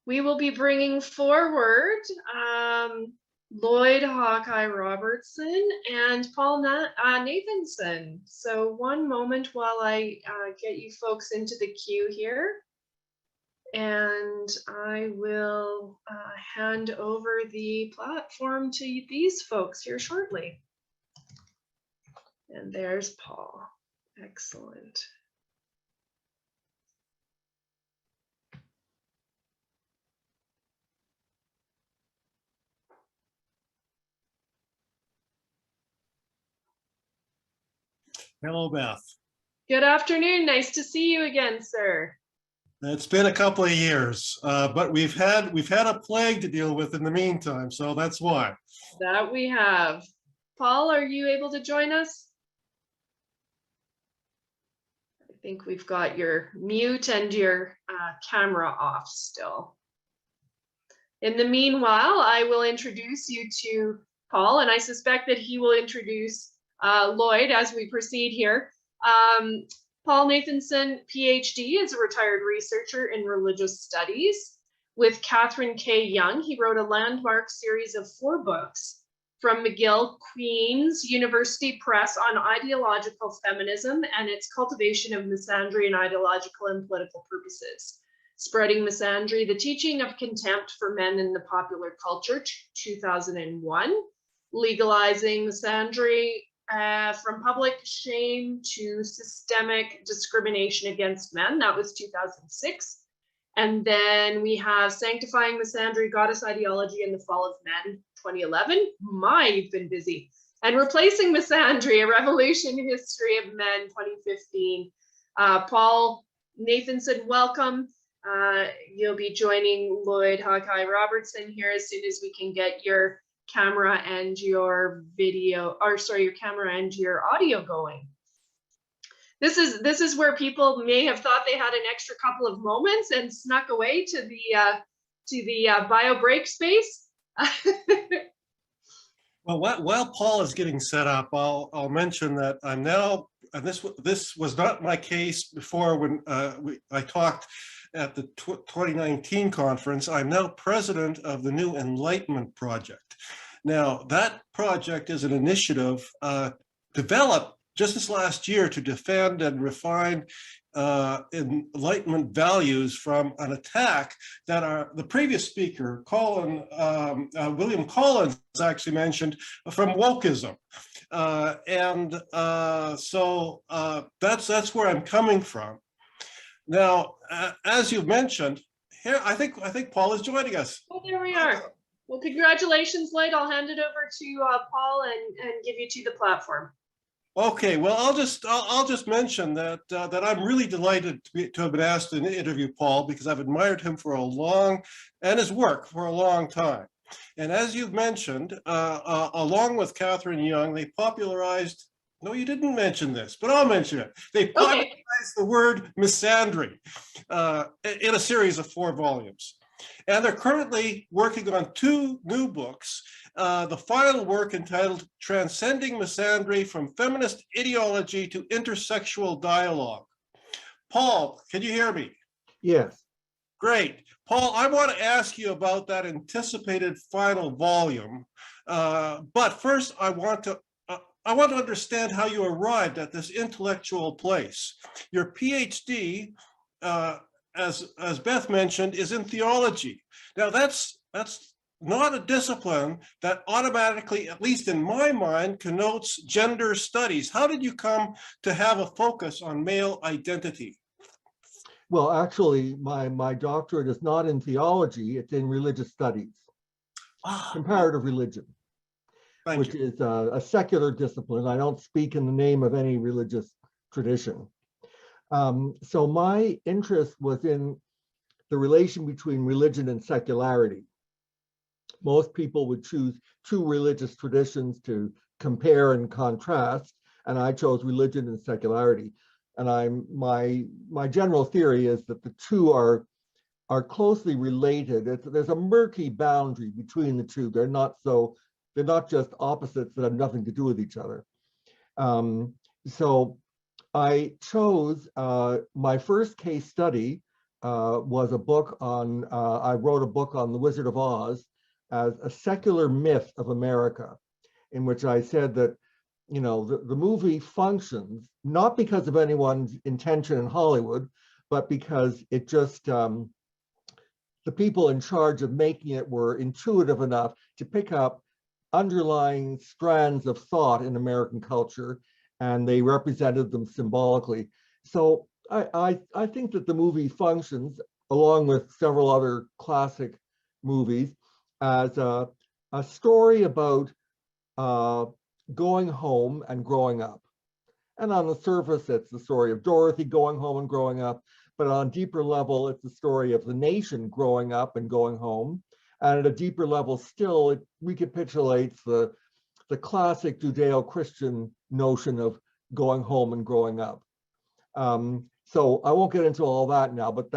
We will be bringing forward Lloyd Hawkeye Robertson and Paul Nathanson. So one moment while I get you folks into the queue here. And I will hand over the platform to these folks here shortly. And there's Paul. Excellent. Hello, Beth. Good afternoon. Nice to see you again, sir. It's been a couple of years, but we've had a plague to deal with in the meantime, so that's why. That we have. Paul, are you able to join us? I think we've got your mute and your camera off still. In the meanwhile, I will introduce you to Paul, and I suspect that he will introduce Lloyd as we proceed here. Paul Nathanson, PhD, is a retired researcher in religious studies. With Catherine K. Young, he wrote a landmark series of 4 books from McGill Queen's University Press on ideological feminism and its cultivation of misandry in ideological and political purposes. Spreading Misandry, the Teaching of Contempt for Men in the Popular Culture, 2001. Legalizing Misandry, from public shame to systemic discrimination against men. That was 2006. And then we have Sanctifying Misandry, Goddess Ideology and the Fall of Men, 2011. My, you've been busy. And Replacing Misandry, A Revolution History of Men, 2015. Paul Nathanson, welcome. You'll be joining Lloyd Hawkeye Robertson here as soon as we can get your camera and your video, or sorry, your camera and your audio going. This is where people may have thought they had an extra couple of moments and snuck away to the bio break space. Well, while Paul is getting set up, I'll mention that I'm now, and this was not my case before when I talked at the 2019 conference. I'm now president of the New Enlightenment Project. Now, that project is an initiative developed just this last year to defend and refine Enlightenment values from an attack that the previous speaker, William Collins, actually mentioned from wokeism. So that's where I'm coming from. Now, as you mentioned, here I think Paul is joining us. Oh, there we are. Well, congratulations, Lloyd. I'll hand it over to Paul and give you to the platform. Okay, well, I'll just mention that I'm really delighted to have been asked to interview Paul, because I've admired him and his work for a long time. And as you've mentioned, along with Catherine Young, they popularized. No, you didn't mention this, but I'll mention it. They popularized the word misandry in a series of 4 volumes. And they're currently working on 2 new books. The final work entitled Transcending Misandry from Feminist Ideology to Intersexual Dialogue. Paul, can you hear me? Yes. Great. Paul, I want to ask you about that anticipated final volume. But first, I want to understand how you arrived at this intellectual place. Your PhD, as Beth mentioned, is in theology. Now that's not a discipline that automatically, at least in my mind, connotes gender studies. How did you come to have a focus on male identity? Well, actually, my doctorate is not in theology, it's in religious studies, comparative religion, which is a secular discipline. I don't speak in the name of any religious tradition. So my interest was in the relation between religion and secularity. Most people would choose 2 religious traditions to compare and contrast, and I chose religion and secularity. And my general theory is that the 2 are closely related. There's a murky boundary between the 2. They're not just opposites that have nothing to do with each other. So I chose my first case study was a book on, I wrote a book on The Wizard of Oz as a secular myth of America, in which I said that, you know, the movie functions not because of anyone's intention in Hollywood, but because it just, the people in charge of making it were intuitive enough to pick up underlying strands of thought in American culture, and they represented them symbolically. So I think that the movie functions, along with several other classic movies, as a story about going home and growing up. And on the surface, it's the story of Dorothy going home and growing up. But on a deeper level, it's the story of the nation growing up and going home. And at a deeper level still, it recapitulates the classic Judeo-Christian notion of going home and growing up. So I won't get into all that now, but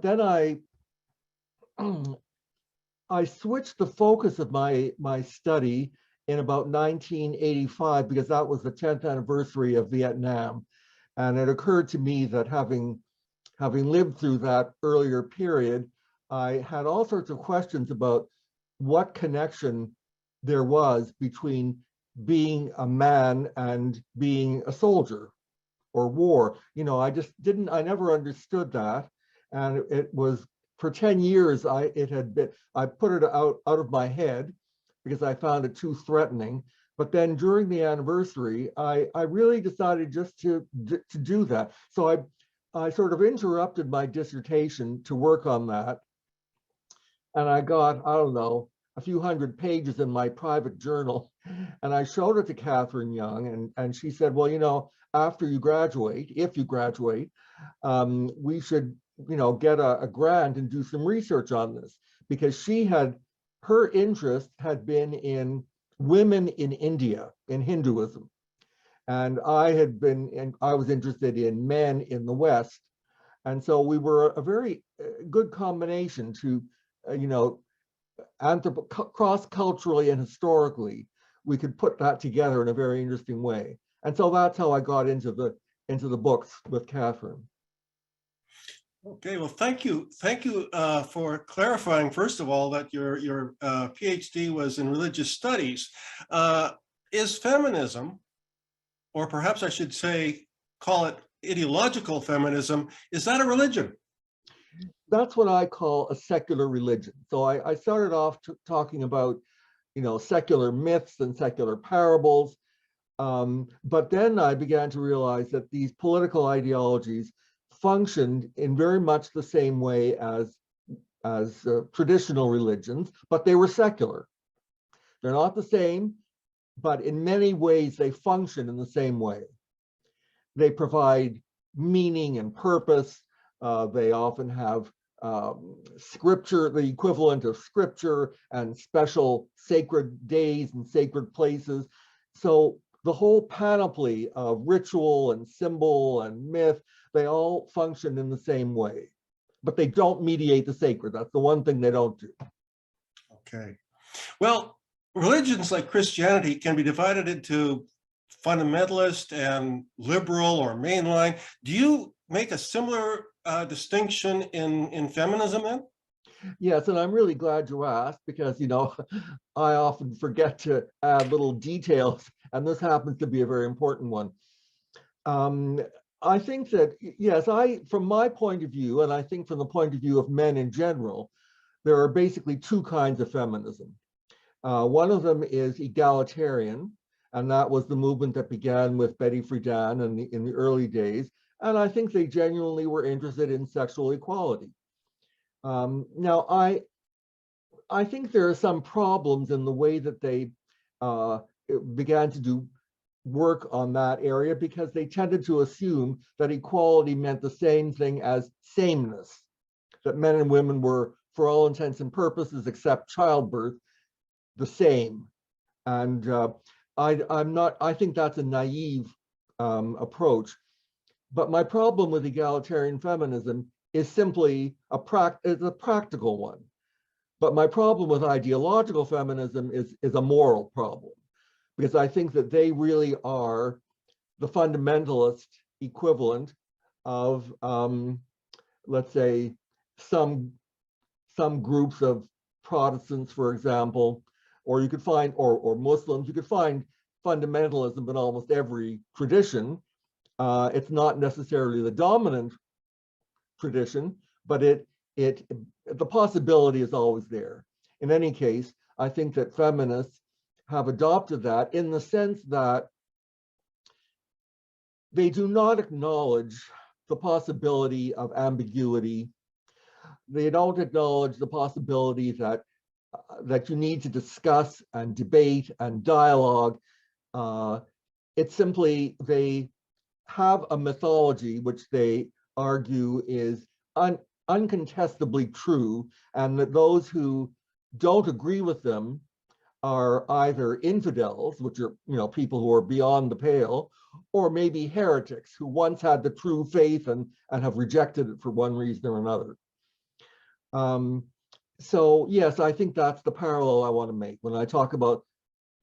then I switched the focus of my study in about 1985, because that was the 10th anniversary of Vietnam. And it occurred to me that having lived through that earlier period, I had all sorts of questions about what connection there was between being a man and being a soldier or war. You know, I never understood that. And it was, for 10 years, I put it out of my head because I found it too threatening. But then during the anniversary, I really decided just to do that. So I sort of interrupted my dissertation to work on that. And I got, I don't know, a few hundred pages in my private journal. And I showed it to Catherine Young, and she said, well, you know, after you graduate, if you graduate, we should, you know, get a grant and do some research on this, because her interest had been in women in India, in Hinduism. And I was interested in men in the West. And so we were a very good combination to, you know, cross-culturally and historically, we could put that together in a very interesting way. And so that's how I got into the books with Catherine. Okay, well, thank you for clarifying, first of all, that your PhD was in religious studies. Is feminism, or perhaps I should say, call it ideological feminism, is that a religion? That's what I call a secular religion. So I started off talking about, you know, secular myths and secular parables. But then I began to realize that these political ideologies functioned in very much the same way as traditional religions, but they were secular. They're not the same, but in many ways they function in the same way. They provide meaning and purpose. They often have scripture, the equivalent of scripture, and special sacred days and sacred places. So the whole panoply of ritual and symbol and myth, they all function in the same way, but they don't mediate the sacred. That's the one thing they don't do. Okay. Well, religions like Christianity can be divided into fundamentalist and liberal or mainline. Do you make a similar distinction in feminism then? Yes, and I'm really glad you asked, because, you know, I often forget to add little details, and this happens to be a very important one. I think that, yes, from my point of view, and I think from the point of view of men in general, there are basically two kinds of feminism. One of them is egalitarian, and that was the movement that began with Betty Friedan in the early days. And I think they genuinely were interested in sexual equality. Now, I think there are some problems in the way that they began to do work on that area, because they tended to assume that equality meant the same thing as sameness, that men and women were, for all intents and purposes, except childbirth, the same. And I think that's a naive approach. But my problem with egalitarian feminism is simply a practical one. But my problem with ideological feminism is a moral problem, because I think that they really are the fundamentalist equivalent of let's say, some groups of Protestants, for example, or you could find, or Muslims, you could find fundamentalism in almost every tradition. It's not necessarily the dominant tradition, but the possibility is always there. In any case, I think that feminists have adopted that in the sense that they do not acknowledge the possibility of ambiguity. They don't acknowledge the possibility that you need to discuss and debate and dialogue. It's simply they have a mythology which they argue is uncontestably true, and that those who don't agree with them are either infidels, which are people who are beyond the pale, or maybe heretics who once had the true faith and have rejected it for one reason or another. So yes, I think that's the parallel I want to make. When I talk about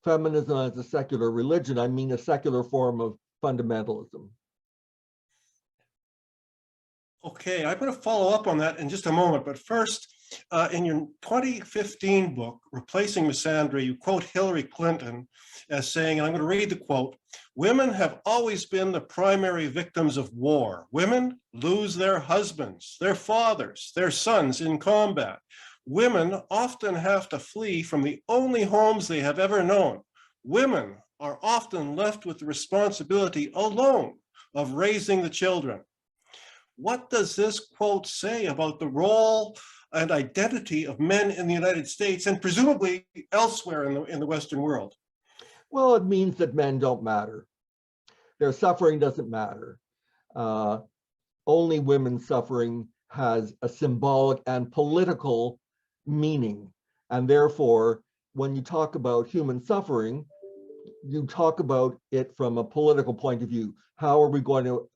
feminism as a secular religion, I mean a secular form of fundamentalism. Okay, I'm going to follow up on that in just a moment, but first, in your 2015 book, Replacing Misandry, you quote Hillary Clinton as saying, and I'm going to read the quote, "Women have always been the primary victims of war. Women lose their husbands, their fathers, their sons in combat. Women often have to flee from the only homes they have ever known. Women are often left with the responsibility alone of raising the children." What does this quote say about the role and identity of men in the United States and presumably elsewhere in the Western world? Well, it means that men don't matter. Their suffering doesn't matter. Only women's suffering has a symbolic and political meaning. And therefore, when you talk about human suffering, you talk about it from a political point of view. How are we going to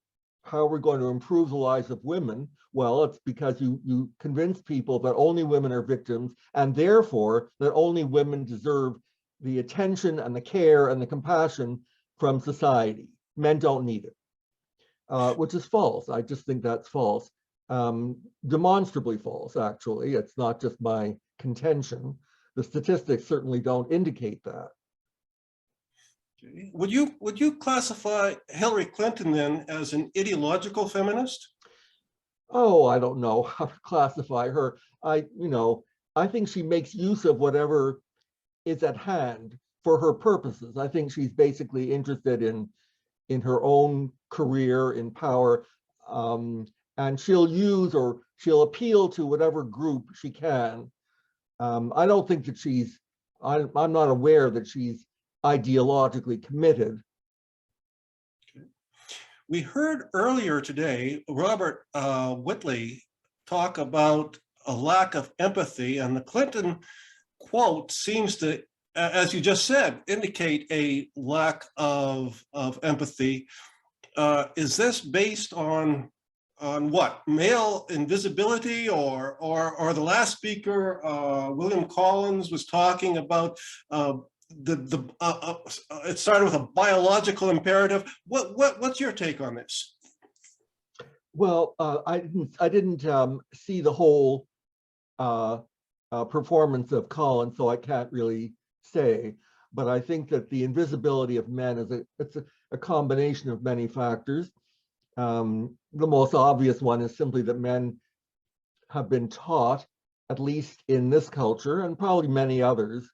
improve the lives of women? Well, it's because you convince people that only women are victims, and therefore that only women deserve the attention and the care and the compassion from society. Men don't need it, which is false. I just think that's false, demonstrably false, actually. It's not just my contention. The statistics certainly don't indicate that. Would you classify Hillary Clinton then as an ideological feminist? Oh, I don't know how to classify her. I think she makes use of whatever is at hand for her purposes. I think she's basically interested in her own career, in power, and she'll use or she'll appeal to whatever group she can. I don't think that I'm not aware that she's ideologically committed. We heard earlier today Robert Whitley talk about a lack of empathy, and the Clinton quote seems to, as you just said, indicate a lack of empathy. Is this based on what? Male invisibility, or the last speaker, William Collins, was talking about it started with a biological imperative. What's your take on this? Well, I didn't see the whole performance of Collins, so I can't really say. But I think that the invisibility of men is a combination of many factors. The most obvious one is simply that men have been taught, at least in this culture and probably many others,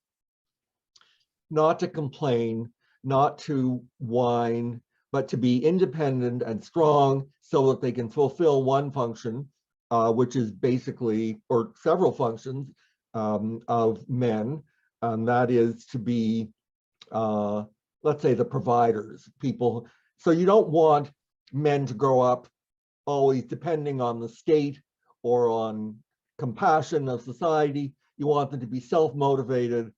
not to complain, not to whine, but to be independent and strong so that they can fulfill one function, which is basically, or several functions of men, and that is to be, let's say, the providers, people. So you don't want men to grow up always depending on the state or on compassion of society. You want them to be self-motivated,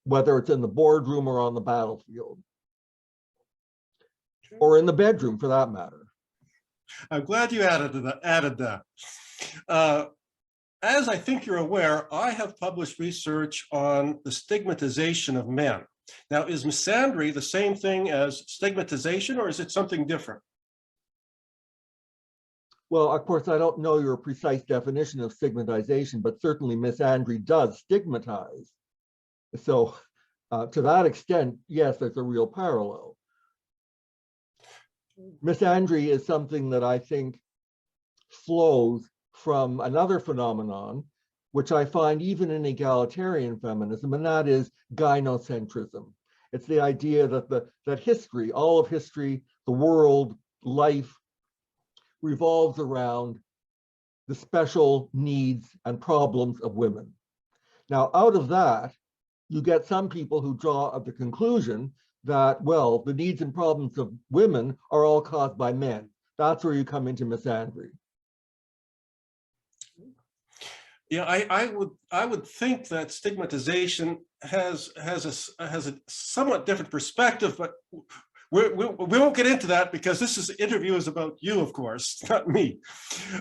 whether it's in the boardroom or on the battlefield, or in the bedroom for that matter. I'm glad you added that. As I think you're aware, I have published research on the stigmatization of men. Now, is misandry the same thing as stigmatization, or is it something different? Well, of course, I don't know your precise definition of stigmatization, but certainly Miss Andre does stigmatize. So to that extent, yes, there's a real parallel. Miss Andre is something that I think flows from another phenomenon, which I find even in egalitarian feminism, and that is gynocentrism. It's the idea that that history, all of history, the world, life, revolves around the special needs and problems of women. Now, out of that, you get some people who draw the conclusion that, well, the needs and problems of women are all caused by men. That's where you come into Miss Andre. Yeah, I would think that stigmatization has a somewhat different perspective, but we won't get into that because this interview is about you, of course, not me.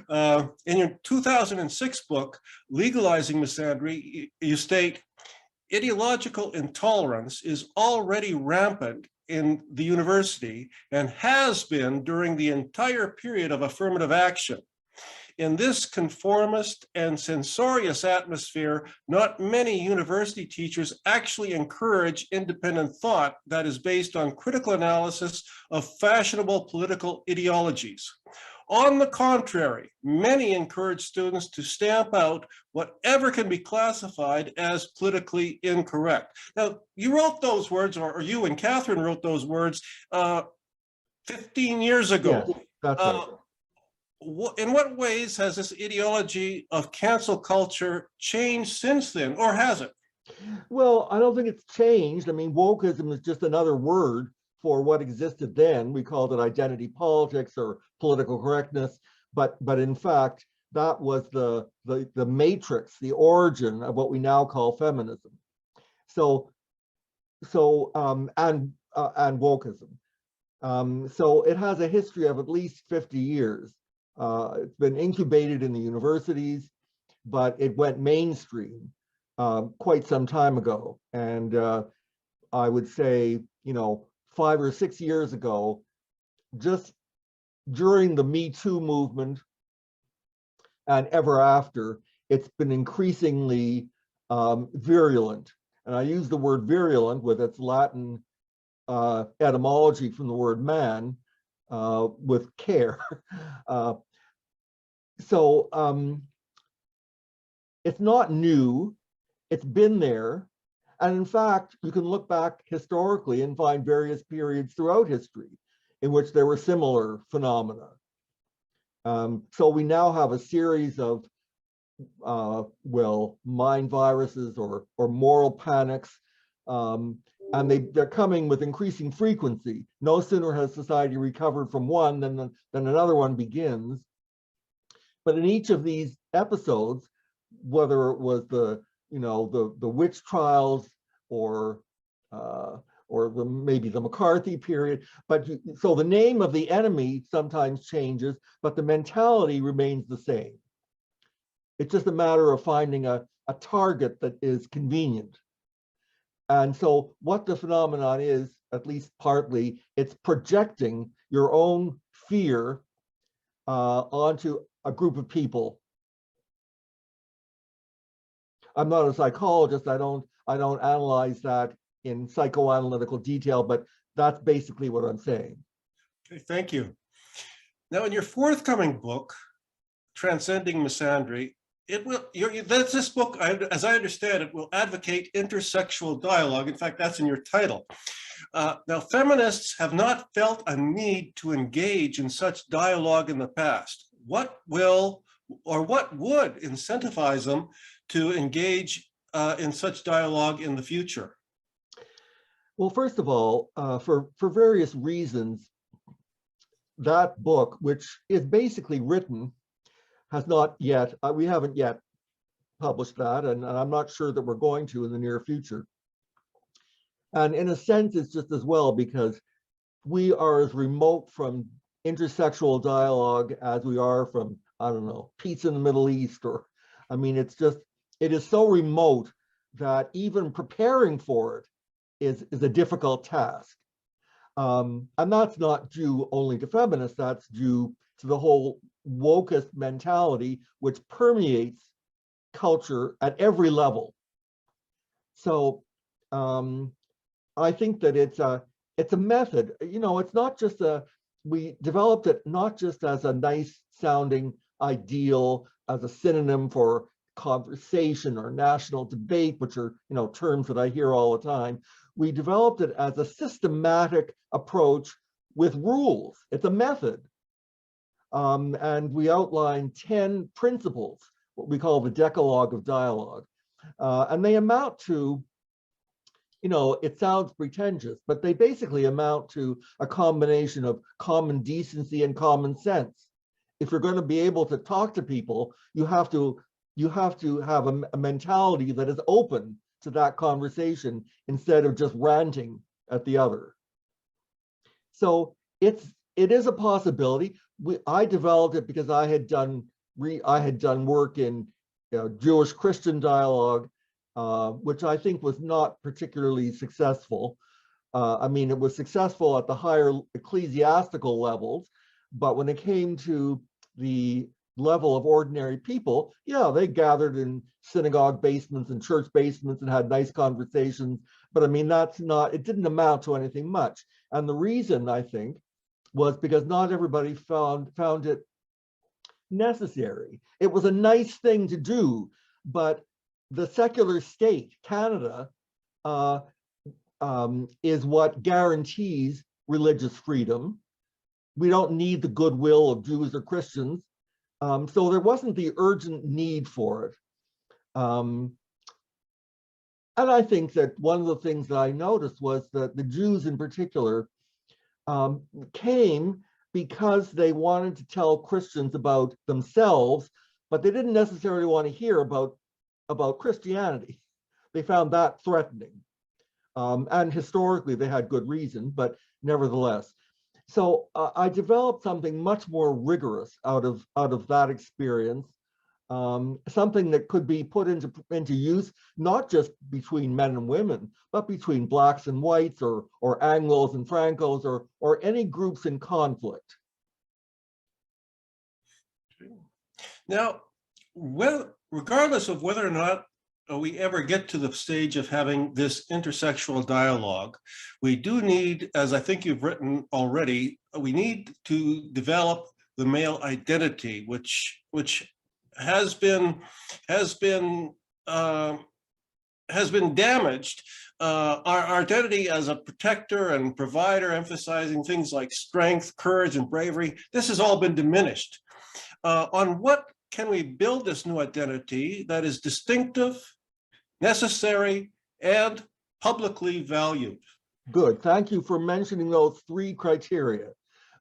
In your 2006 book, Legalizing Misandry, you state, ideological intolerance is already rampant in the university and has been during the entire period of affirmative action. In this conformist and censorious atmosphere, not many university teachers actually encourage independent thought that is based on critical analysis of fashionable political ideologies. On the contrary, many encourage students to stamp out whatever can be classified as politically incorrect. Now, you wrote those words, or you and Catherine wrote those words 15 years ago. Yes, that's right. In what ways has this ideology of cancel culture changed since then, or has it? Well, I don't think it's changed. I mean, wokeism is just another word for what existed then. We called it identity politics or political correctness, but in fact, that was the matrix, the origin of what we now call feminism. So and wokeism. So it has a history of at least 50 years. It's been incubated in the universities, but it went mainstream quite some time ago. And I would say, 5 or 6 years ago, just during the Me Too movement and ever after, it's been increasingly virulent. And I use the word virulent with its Latin etymology from the word man, with care. So it's not new, it's been there. And in fact, you can look back historically and find various periods throughout history in which there were similar phenomena. So we now have a series of, mind viruses or moral panics, and they're coming with increasing frequency. No sooner has society recovered from one than another one begins. But in each of these episodes, whether it was the witch trials or maybe the McCarthy period, so the name of the enemy sometimes changes, but the mentality remains the same. It's just a matter of finding a target that is convenient. And so what the phenomenon is, at least partly, it's projecting your own fear onto a group of people. I'm not a psychologist. I don't analyze that in psychoanalytical detail, but that's basically what I'm saying. Okay, thank you. Now, in your forthcoming book, Transcending Misandry, this book, as I understand it, will advocate intersexual dialogue. In fact, that's in your title. Now, feminists have not felt a need to engage in such dialogue in the past. What would incentivize them to engage in such dialogue in the future? Well, first of all, for various reasons, that book, which is basically written, has not yet, we haven't yet published that, and I'm not sure that we're going to in the near future. And in a sense, it's just as well because we are as remote from intersexual dialogue as we are from, I don't know, peace in the Middle East, or, I mean, it is so remote that even preparing for it is a difficult task. And that's not due only to feminists, that's due to the whole wokest mentality which permeates culture at every level. So I think that it's a method. You know, it's not just we developed it not just as a nice sounding ideal, as a synonym for conversation or national debate, which are, you know, terms that I hear all the time. We developed it as a systematic approach with rules. It's a method. And we outlined 10 principles, what we call the Decalogue of Dialogue. And they amount to, you know, it sounds pretentious, but they basically amount to a combination of common decency and common sense. If you're going to be able to talk to people, you have to have a mentality that is open to that conversation instead of just ranting at the other. So it is a possibility. I developed it because I had done work in Jewish Christian dialogue, which I think was not particularly successful. I mean, it was successful at the higher ecclesiastical levels, but when it came to the level of ordinary people, yeah, they gathered in synagogue basements and church basements and had nice conversations. But I mean, it didn't amount to anything much. And the reason, I think, was because not everybody found it necessary. It was a nice thing to do, but the secular state, Canada, is what guarantees religious freedom. We don't need the goodwill of Jews or Christians. So there wasn't the urgent need for it. And I think that one of the things that I noticed was that the Jews in particular came because they wanted to tell Christians about themselves, but they didn't necessarily want to hear about Christianity. They found that threatening. And historically, they had good reason, but nevertheless. So I developed something much more rigorous out of that experience, something that could be put into use, not just between men and women, but between blacks and whites, or Anglos and Francos, or any groups in conflict. Now, regardless of whether or not we ever get to the stage of having this intersexual dialogue, we do need, as I think you've written already, we need to develop the male identity, which has been damaged. Our identity as a protector and provider, emphasizing things like strength, courage, and bravery, this has all been diminished. On what can we build this new identity that is distinctive, necessary, and publicly valued? Good. Thank you for mentioning those three criteria,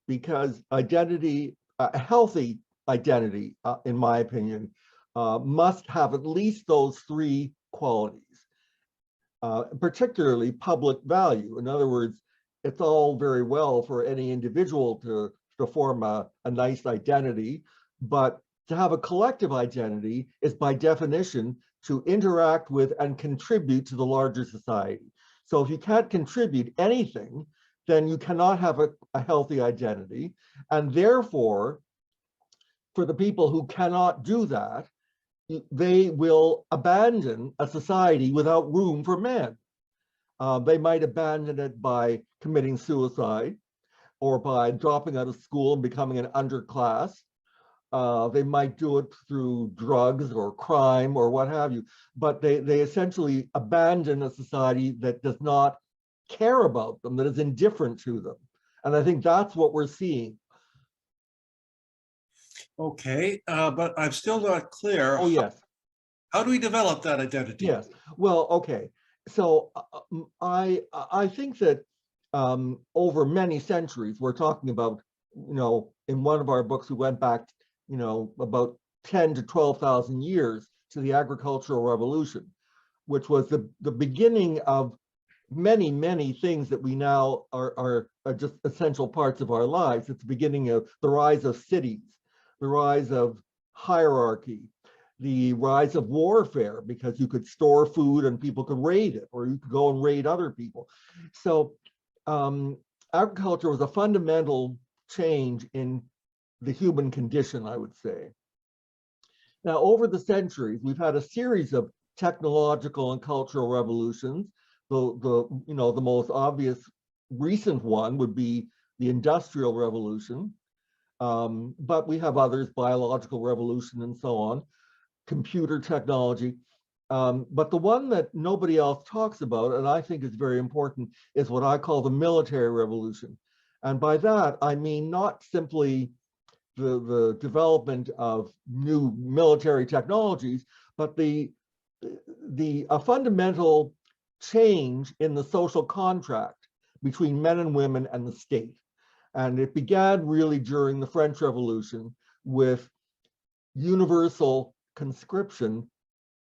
because identity, a healthy identity, in my opinion, must have at least those three qualities, particularly public value. In other words, it's all very well for any individual to form a nice identity, but to have a collective identity is by definition to interact with and contribute to the larger society. So if you can't contribute anything, then you cannot have a healthy identity. And therefore, for the people who cannot do that, they will abandon a society without room for men. They might abandon it by committing suicide, or by dropping out of school and becoming an underclass. They might do it through drugs or crime or what have you, but they essentially abandon a society that does not care about them, that is indifferent to them. And I think that's what we're seeing. Okay, but I'm still not clear. Oh, yes. How do we develop that identity? Yes. Well, okay. So I think that over many centuries, we're talking about, you know, in one of our books, we went back, you know, about 10 to 12,000 years to the agricultural revolution, which was the beginning of many, many things that we now are just essential parts of our lives. It's the beginning of the rise of cities, the rise of hierarchy, the rise of warfare, because you could store food and people could raid it, or you could go and raid other people. So agriculture was a fundamental change in human condition, I would say. Now, over the centuries, we've had a series of technological and cultural revolutions. The most obvious recent one would be the Industrial Revolution, but we have others, biological revolution and so on, computer technology. But the one that nobody else talks about, and I think is very important, is what I call the military revolution. And by that, I mean not simply the development of new military technologies, but a fundamental change in the social contract between men and women and the state. And it began really during the French Revolution with universal conscription,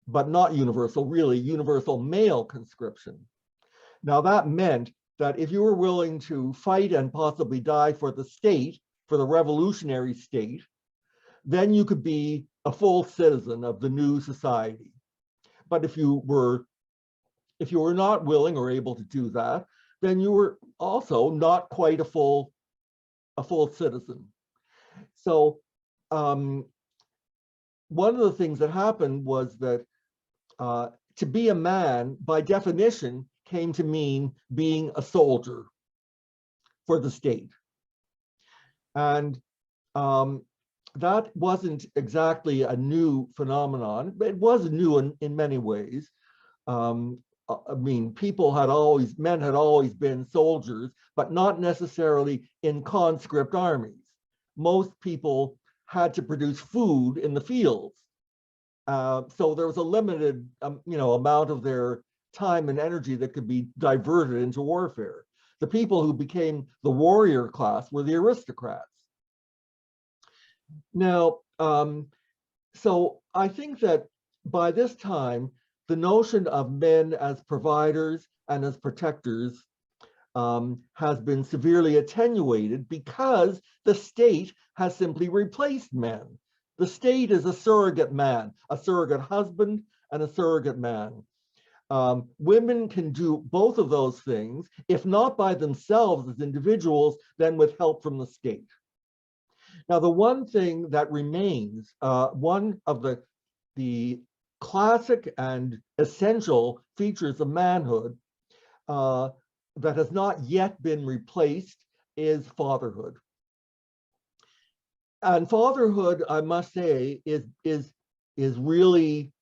but not universal, really universal male conscription. Now that meant that if you were willing to fight and possibly die for the state, for the revolutionary state, then you could be a full citizen of the new society. But if you were not willing or able to do that, then you were also not quite a full citizen. So one of the things that happened was that to be a man, by definition, came to mean being a soldier for the state. And that wasn't exactly a new phenomenon, but it was new in many ways. I mean, men had always been soldiers, but not necessarily in conscript armies. Most people had to produce food in the fields. So there was a limited, amount of their time and energy that could be diverted into warfare. The people who became the warrior class were the aristocrats. Now, so I think that by this time, the notion of men as providers and as protectors has been severely attenuated because the state has simply replaced men. The state is a surrogate man, a surrogate husband, and a surrogate man. Women can do both of those things, if not by themselves as individuals, then with help from the state. Now, the one thing that remains, one of the classic and essential features of manhood that has not yet been replaced is fatherhood. And fatherhood, I must say, is really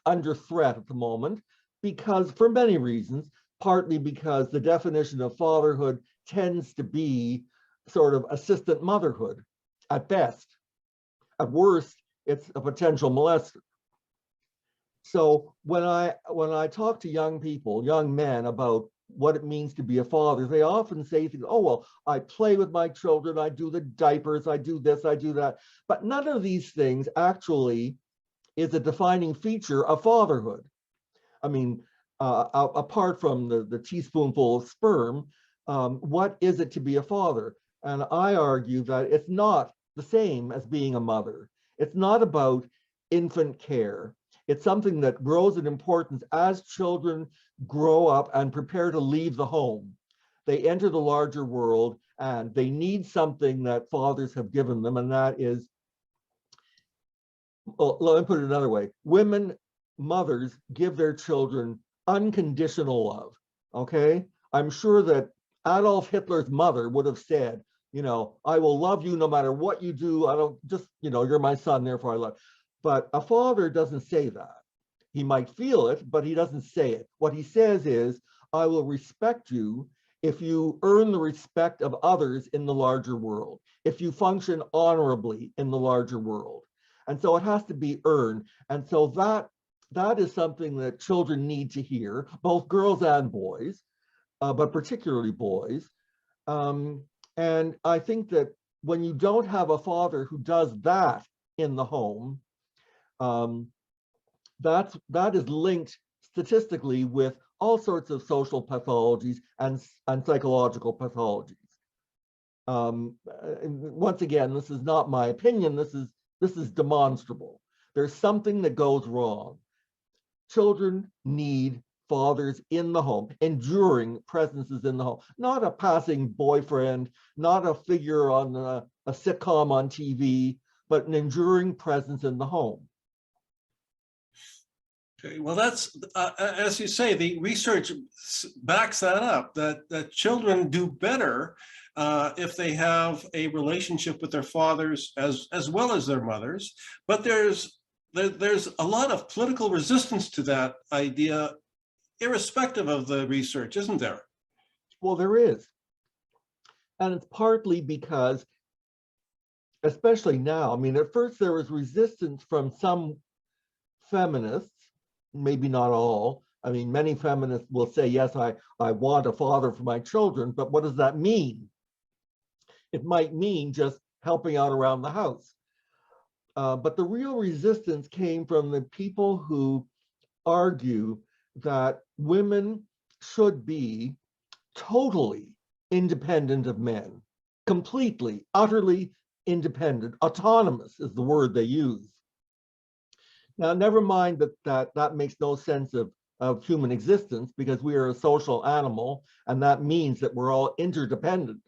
under threat at the moment, because for many reasons, partly because the definition of fatherhood tends to be sort of assistant motherhood at best. At worst, it's a potential molester. So when I talk to young people, young men, about what it means to be a father, they often say things, oh, well, I play with my children, I do the diapers, I do this, I do that. But none of these things actually is a defining feature of fatherhood. I mean, apart from the teaspoonful of sperm, what is it to be a father? And I argue that it's not the same as being a mother. It's not about infant care. It's something that grows in importance as children grow up and prepare to leave the home. They enter the larger world and they need something that fathers have given them, and that is, well, let me put it another way. Women, mothers, give their children unconditional love, okay? I'm sure that Adolf Hitler's mother would have said, I will love you no matter what you do. I don't just, you're my son, therefore I love. But a father doesn't say that. He might feel it, but he doesn't say it. What he says is, I will respect you if you earn the respect of others in the larger world, if you function honorably in the larger world. And so it has to be earned. And so that is something that children need to hear, both girls and boys, but particularly boys. And I think that when you don't have a father who does that in the home, that is linked statistically with all sorts of social pathologies and psychological pathologies. Once again, this is not my opinion. This is demonstrable. There's something that goes wrong. Children need fathers in the home, enduring presences in the home, not a passing boyfriend, not a figure on a sitcom on TV, but an enduring presence in the home. Okay, well, that's, as you say, the research backs that up, that children do better if they have a relationship with their fathers as well as their mothers. But there's a lot of political resistance to that idea, irrespective of the research, isn't there? Well, there is. And it's partly because, especially now, I mean, at first there was resistance from some feminists, maybe not all. I mean, many feminists will say, yes, I want a father for my children, but what does that mean? It might mean just helping out around the house. But the real resistance came from the people who argue that women should be totally independent of men, completely, utterly independent. Autonomous is the word they use. Now, never mind that makes no sense of human existence, because we are a social animal, and that means that we're all interdependent.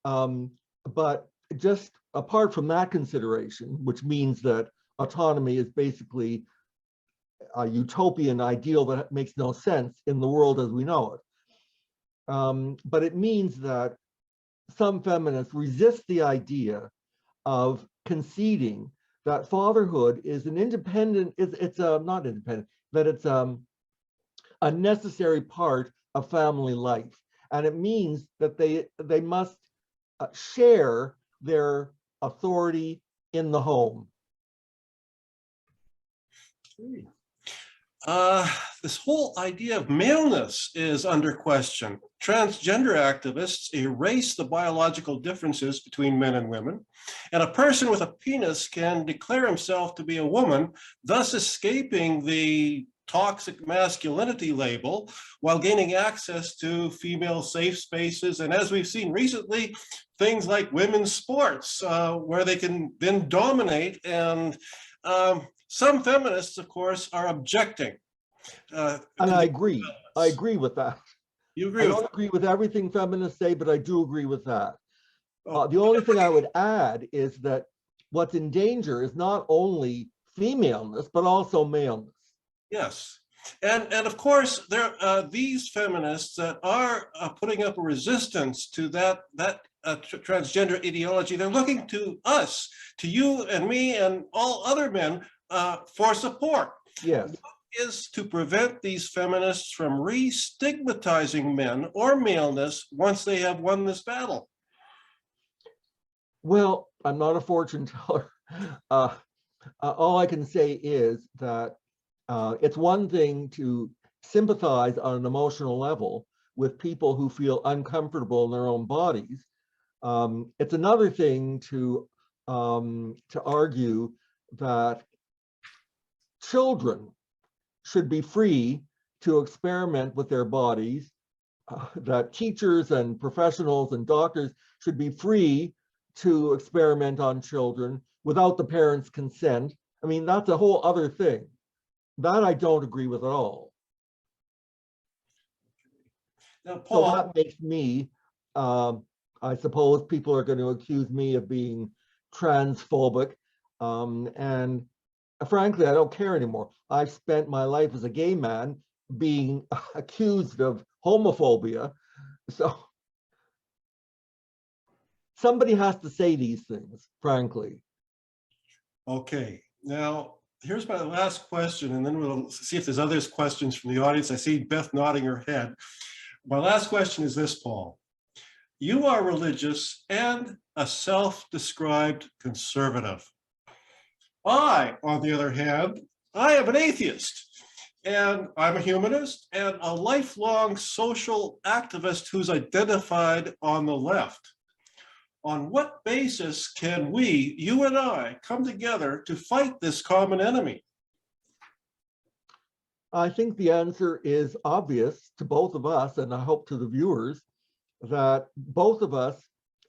But just apart from that consideration, which means that autonomy is basically a utopian ideal that makes no sense in the world as we know it. But it means that some feminists resist the idea of conceding that fatherhood is an independent, it's not independent, that it's a necessary part of family life. And it means that they must share their authority in the home. This whole idea of maleness is under question. Transgender activists erase the biological differences between men and women, and a person with a penis can declare himself to be a woman, thus escaping the toxic masculinity label while gaining access to female safe spaces. And as we've seen recently, things like women's sports, where they can then dominate. And some feminists, of course, are objecting. And I agree. I agree with that. You agree I with don't that? agree with everything feminists say, but I do agree with that. Oh. The only thing I would add is that what's in danger is not only femaleness, but also maleness. Yes. And of course, there these feminists that are putting up a resistance to that transgender ideology. They're looking to us, to you and me and all other men for support. Yes. What is to prevent these feminists from re-stigmatizing men or maleness once they have won this battle? Well, I'm not a fortune teller. All I can say is that it's one thing to sympathize on an emotional level with people who feel uncomfortable in their own bodies. It's another thing to argue that children should be free to experiment with their bodies, that teachers and professionals and doctors should be free to experiment on children without the parents' consent. I mean, that's a whole other thing. That I don't agree with at all. Now, Paul, so that makes me, I suppose people are going to accuse me of being transphobic. And frankly, I don't care anymore. I've spent my life as a gay man being accused of homophobia. So somebody has to say these things, frankly. okay. Now, here's my last question, and then we'll see if there's other questions from the audience. I see Beth nodding her head. My last question is this, Paul. You are religious and a self-described conservative. I, on the other hand, I am an atheist, and I'm a humanist and a lifelong social activist who's identified on the left. On what basis can we, you and I, come together to fight this common enemy? I think the answer is obvious to both of us, and I hope to the viewers, that both of us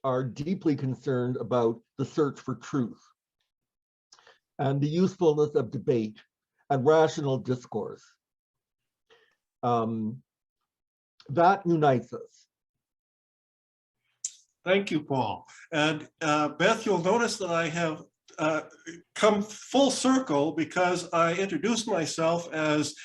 are deeply concerned about the search for truth and the usefulness of debate and rational discourse. that unites us. Thank you, Paul. And Beth, you'll notice that I have come full circle because I introduced myself as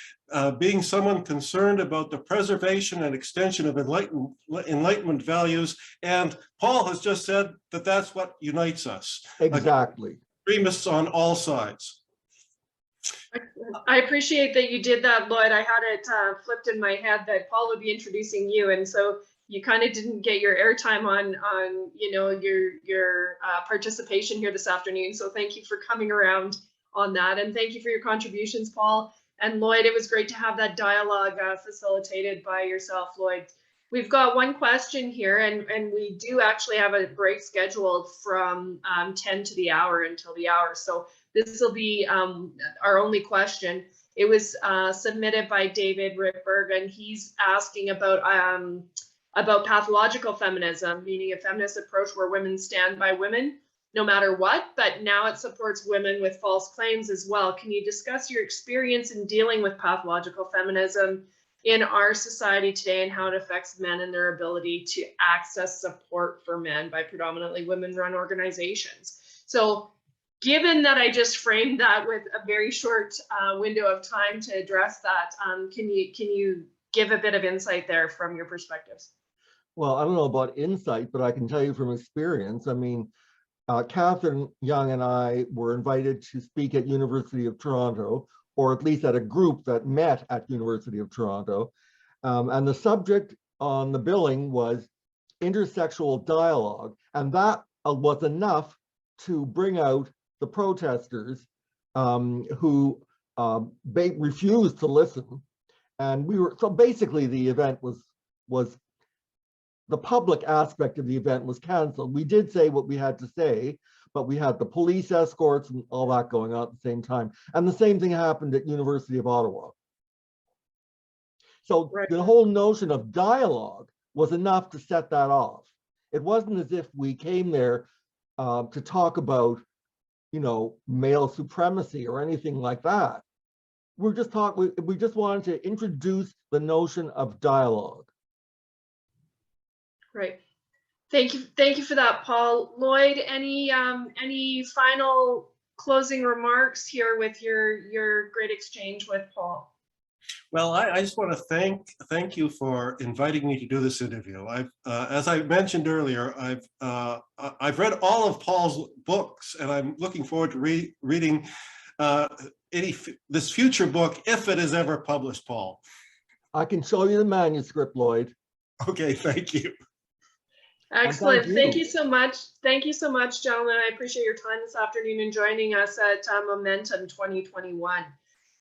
being someone concerned about the preservation and extension of Enlightenment values. And Paul has just said that that's what unites us. Exactly. Extremists on all sides. I appreciate that you did that, Lloyd. I had it flipped in my head that Paul would be introducing you, and so you kind of didn't get your airtime on you know, your participation here this afternoon. So thank you for coming around on that, and thank you for your contributions, Paul and Lloyd. It was great to have that dialogue facilitated by yourself, Lloyd. We've got one question here, and we do actually have a break scheduled from 10 to the hour until the hour. So this will be our only question. It was submitted by David Rittberg, and he's asking about pathological feminism, meaning a feminist approach where women stand by women no matter what, but now it supports women with false claims as well. Can you discuss your experience in dealing with pathological feminism in our society today and how it affects men and their ability to access support for men by predominantly women-run organizations? So given that I just framed that with a very short window of time to address that, can you give a bit of insight there from your perspectives? Well, I don't know about insight, but I can tell you from experience. I mean, Catherine Young and I were invited to speak at University of Toronto, or at least at a group that met at University of Toronto. And the subject on the billing was intersexual dialogue. And that was enough to bring out the protesters who refused to listen. And so basically the event was the public aspect of the event was canceled. We did say what we had to say, but we had the police escorts and all that going on at the same time. And the same thing happened at University of Ottawa. So right. The whole notion of dialogue was enough to set that off. It wasn't as if we came there to talk about, you know, male supremacy or anything like that. We just wanted to introduce the notion of dialogue. Right. Thank you for that, Paul. Lloyd, any final closing remarks here with your great exchange with Paul? Well, I just want to thank you for inviting me to do this interview. As I mentioned earlier, I've read all of Paul's books, and I'm looking forward to reading this future book if it is ever published, Paul. I can show you the manuscript, Lloyd. Okay, thank you. Excellent. Thank you so much. Thank you so much, gentlemen. I appreciate your time this afternoon and joining us at Momentum 2021.